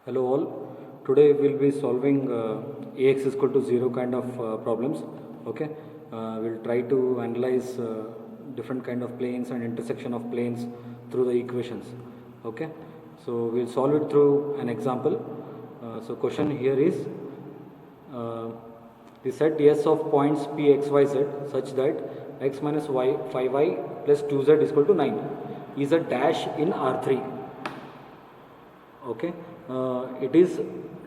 Hello all. Today we'll be solving Ax is equal to 0 kind of problems. Okay. We'll try to analyze different kind of planes and intersection of planes through the equations. Okay. So we'll solve it through an example. So question here is the set S of points P x y z such that x minus y 5y plus 2z is equal to 9 is a dash in R3. Okay, it is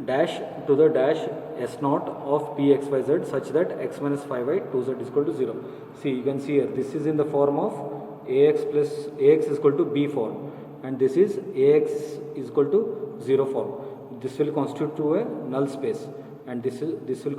dash to the dash s naught of p x y z such that x minus 5y 2z is equal to 0. See, you can see here, this is in the form of ax is equal to b form, and this is ax is equal to 0 form. This will constitute to a null space, and this will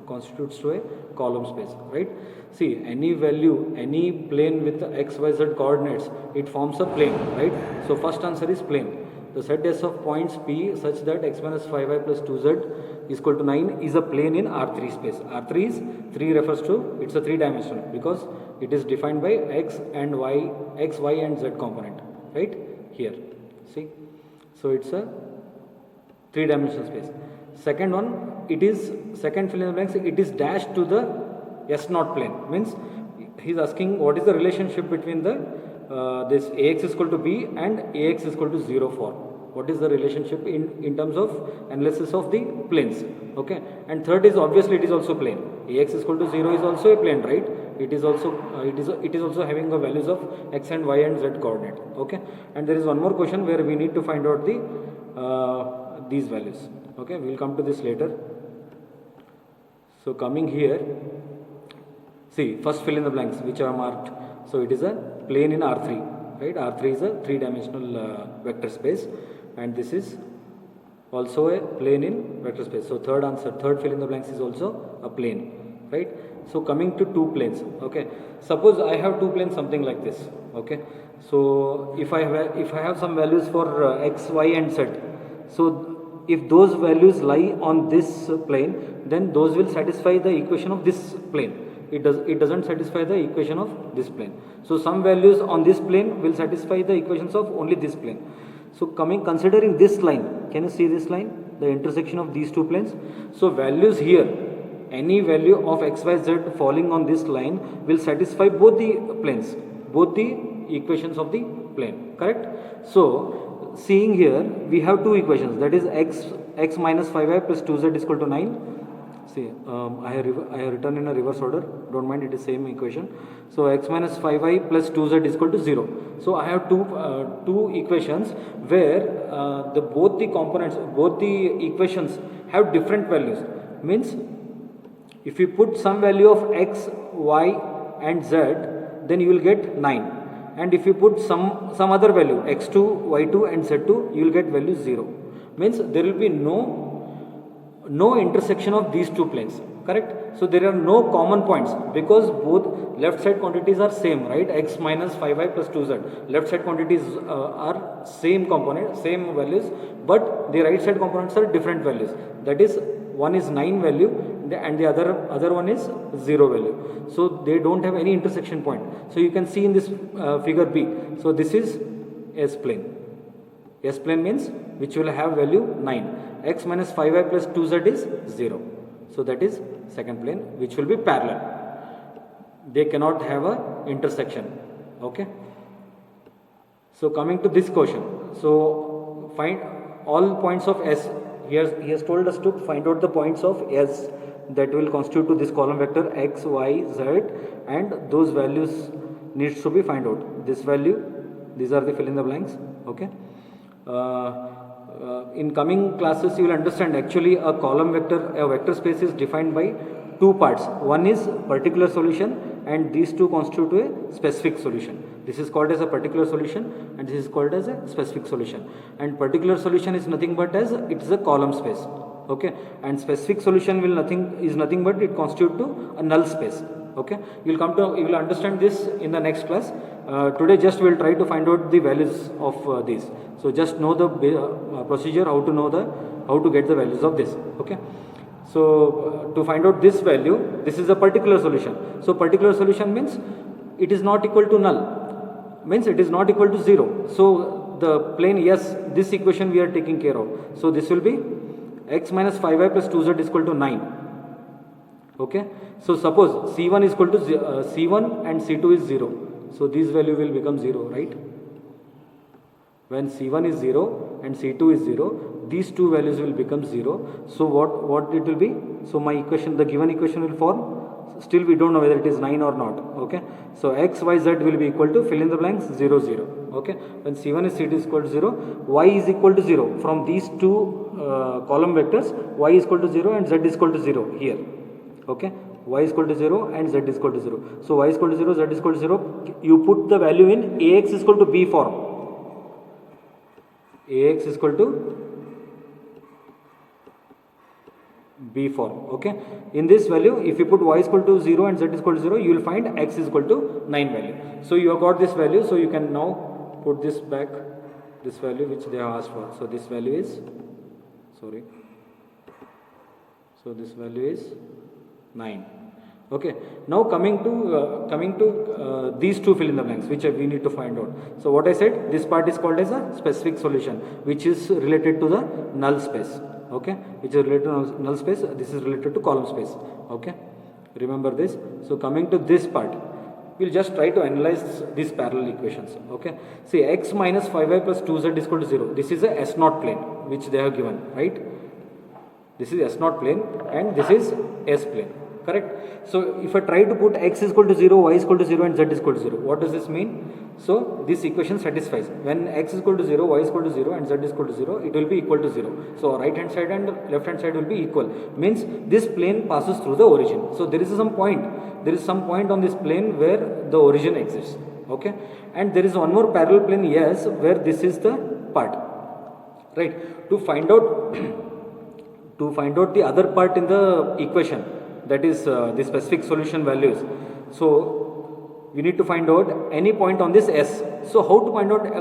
constitutes to a column space, right? See, any value, any plane with x y z coordinates, it forms a plane, right? So first answer is plane. The set S of points P such that x minus 5y plus 2z is equal to 9 is a plane in R3 space. R3 is 3 refers to, it's a 3-dimensional because it is defined by x, y and z component, right? Here, see. So it's a 3-dimensional space. Second one, it is, second fill in the blanks, it is dashed to the S naught plane. Means he is asking what is the relationship between the this ax is equal to b and ax is equal to 0 form. What is the relationship in terms of analysis of the planes? Okay, and third is obviously it is also plane. Ax is equal to 0 is also a plane, right? It is also it is also having the values of x and y and z coordinate. Okay, and there is one more question where we need to find out the these values. Okay, we will come to this later. So coming here, see, first fill in the blanks which are marked. So it is a plane in R3, right? R3 is a 3-dimensional vector space, and this is also a plane in vector space. So third answer, third fill in the blanks is also a plane, right? So coming to two planes, okay. Suppose I have two planes something like this, okay. So if I have some values for x, y, and z, so if those values lie on this plane, then those will satisfy the equation of this plane. It doesn't satisfy the equation of this plane. So some values on this plane will satisfy the equations of only this plane. So considering this line, can you see this line, the intersection of these two planes? So values here, any value of x, y, z falling on this line will satisfy both the planes, both the equations of the plane, correct? So seeing here, we have two equations, that is x minus 5y plus 2z is equal to 9. See, I have written in a reverse order, don't mind, it is same equation. So x minus 5y plus 2z is equal to 0. So I have two equations where both the components, both the equations have different values. Means if you put some value of x, y and z, then you will get 9. And if you put some other value, x2, y2 and z2, you will get value 0. Means there will be no intersection of these two planes, correct? So there are no common points because both left side quantities are same, right? X minus 5y plus 2z, left side quantities are same component, same values, but the right side components are different values. That is, one is 9 value and the other one is 0 value. So they don't have any intersection point. So you can see in this figure B. So this is S plane. S plane means which will have value 9. X minus 5y plus 2z is 0. So that is second plane which will be parallel. They cannot have a intersection. Okay. So coming to this question. So find all points of S. He has told us to find out the points of S that will constitute to this column vector x, y, z, and those values needs to be find out. This value, these are the fill in the blanks. Okay. In coming classes you will understand actually a column vector, a vector space is defined by two parts. One is particular solution and these two constitute a specific solution. This is called as a particular solution and this is called as a specific solution. And particular solution is nothing but as it is a column space. Okay, and specific solution is nothing but it constitute to a null space. Okay, you will understand this in the next class. Today just we will try to find out the values of these. So just know the procedure, how to get the values of this. Okay, so to find out this value, this is a particular solution. So particular solution means it is not equal to null, means it is not equal to 0. So the plane S, this equation we are taking care of. So this will be x minus 5y plus 2z is equal to 9. Okay. So suppose C1 is equal to C1 and C2 is 0. So this value will become 0, right? When C1 is 0 and C2 is 0, these two values will become 0. So what it will be? So my equation, the given equation will form. Still we don't know whether it is 9 or not. Okay. So x, y, z will be equal to fill in the blanks 0, 0. Okay. When C1 is C2 is equal to 0, y is equal to 0. From these two column vectors, y is equal to 0 and z is equal to 0 here. Okay. Y is equal to 0 and z is equal to 0. So y is equal to 0, z is equal to 0. You put the value in Ax is equal to B form. Ax is equal to B form. Okay. In this value, if you put y is equal to 0 and z is equal to 0, you will find x is equal to 9 value. So you have got this value. So you can now put this back, this value which they have asked for. So this value is, sorry. So this value is 9. Okay. Now coming to these two fill in the blanks which we need to find out. So what I said, this part is called as a specific solution, which is related to the null space. Okay, which is related to null space. This is related to column space. Okay, remember this. So coming to this part, we'll just try to analyze these parallel equations. Okay, see x minus 5y plus 2z is equal to 0. This is a S0 plane which they have given, right? This is S0 plane and this is S plane. Correct. So if I try to put x is equal to 0, y is equal to 0 and z is equal to 0, what does this mean? So this equation satisfies. When x is equal to 0, y is equal to 0 and z is equal to 0, it will be equal to 0. So right hand side and left hand side will be equal. Means this plane passes through the origin. So there is some point. There is some point on this plane where the origin exists. Okay. And there is one more parallel plane, yes, where this is the part. Right. To find out the other part in the equation, that is the specific solution values. So we need to find out any point on this S. So how to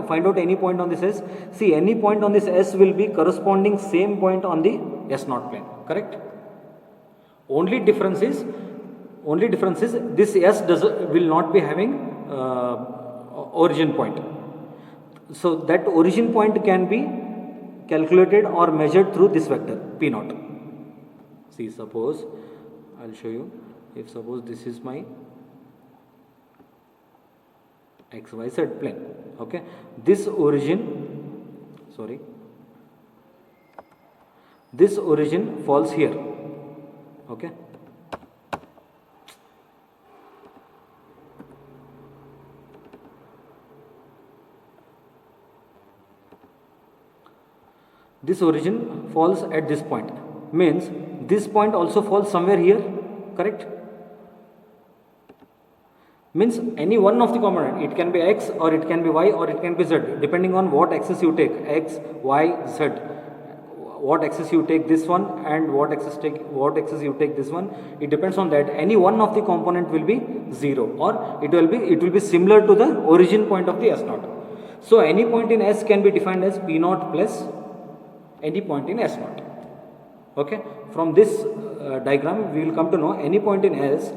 find out any point on this S? See, any point on this S will be corresponding same point on the S0 plane. Correct? Only difference is this S will not be having origin point. So that origin point can be calculated or measured through this vector P0. See, suppose I'll show you. If suppose this is my XYZ plane. Okay. This origin falls here. Okay. This origin falls at this point. Means this point also falls somewhere here. Correct? Means any one of the component, it can be x or it can be y or it can be z, depending on what axis you take, x, y, z. What axis you take this one and what axis you take this one, it depends on that. Any one of the component will be 0 or it will be similar to the origin point of the S0. So any point in S can be defined as P0 plus any point in S0. Okay. From this diagram we will come to know any point in S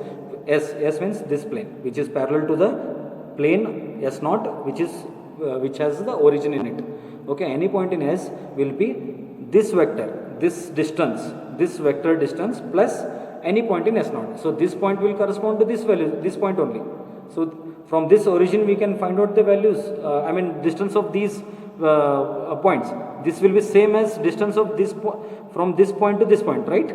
means this plane which is parallel to the plane S0 which has the origin in it. Okay. Any point in S will be this vector, this vector distance plus any point in S0. So this point will correspond to this value, this point only. So from this origin we can find out the values, distance of these points. This will be same as distance of this from this point to this point, right?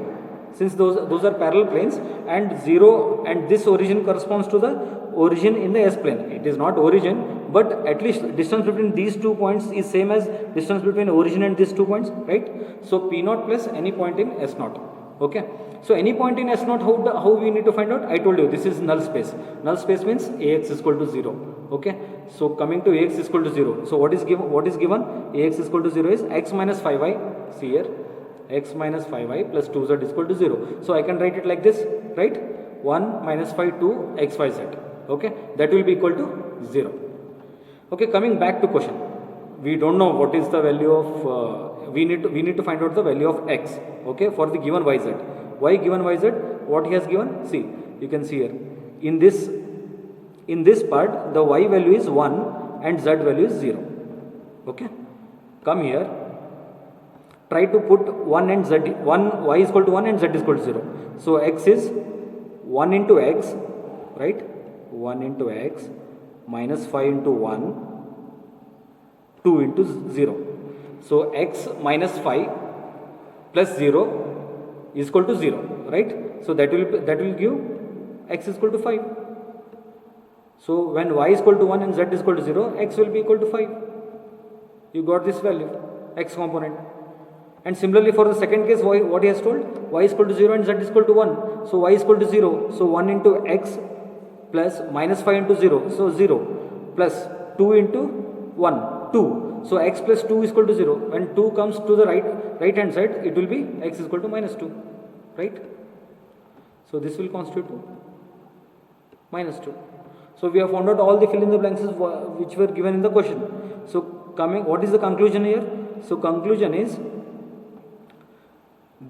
Since those are parallel planes and 0 and this origin corresponds to the origin in the S plane. It is not origin, but at least distance between these 2 points is same as distance between origin and these 2 points, right? So P0 plus any point in S0. Okay. So any point in S0, how we need to find out? I told you this is null space. Null space means Ax is equal to 0. Okay. So coming to Ax is equal to 0. So what is given? Ax is equal to 0 is x minus 5y. See here, x minus 5y plus 2z is equal to 0. So I can write it like this, right? 1 minus 5 2 xyz. Okay. That will be equal to 0. Okay. Coming back to question. We don't know what is the value of we need to find out the value of x, okay, for the given yz. Why given yz? What he has given? See, you can see here in this part the y value is 1 and z value is 0. Okay, come here, try to put 1 and z, 1 y is equal to 1 and z is equal to 0. So x is 1 into x, right, 1 into x minus 5 into 1, 2 into 0. So x minus 5 plus 0 is equal to 0, right? So that will give x is equal to 5. So when y is equal to 1 and z is equal to 0, x will be equal to 5. You got this value, x component. And similarly for the second case, what he has told, y is equal to 0 and z is equal to 1. So y is equal to 0. So 1 into x plus minus 5 into 0. So 0 plus 2 into 1, 2. So x plus 2 is equal to 0. When 2 comes to the right hand side, it will be x is equal to minus 2, right? So this will constitute minus 2. So we have found out all the fill in the blanks which were given in the question. So what is the conclusion here? So conclusion is,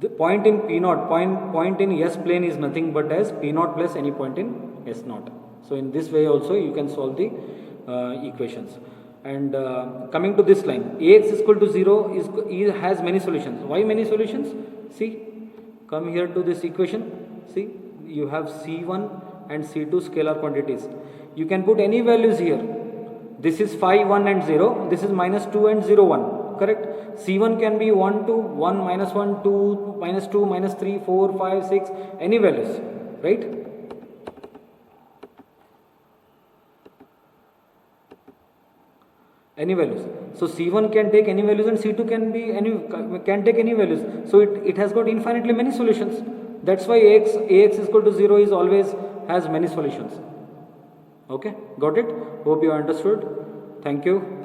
the point in P naught, point in S plane is nothing but as P naught plus any point in S naught. So in this way also you can solve the equations. And coming to this line, Ax is equal to 0 has many solutions. Why many solutions? See, come here to this equation. See, you have C1 and C2 scalar quantities. You can put any values here. This is 5, 1 and 0. This is minus 2 and 0, 1. Correct? C1 can be 1, 2, 1, minus 1, 2, minus 2, minus 3, 4, 5, 6, any values. Right? Any values. So C1 can take any values and C2 can take any values. So it has got infinitely many solutions. That's why Ax is equal to 0 is always has many solutions. Okay, got it? Hope you understood. Thank you.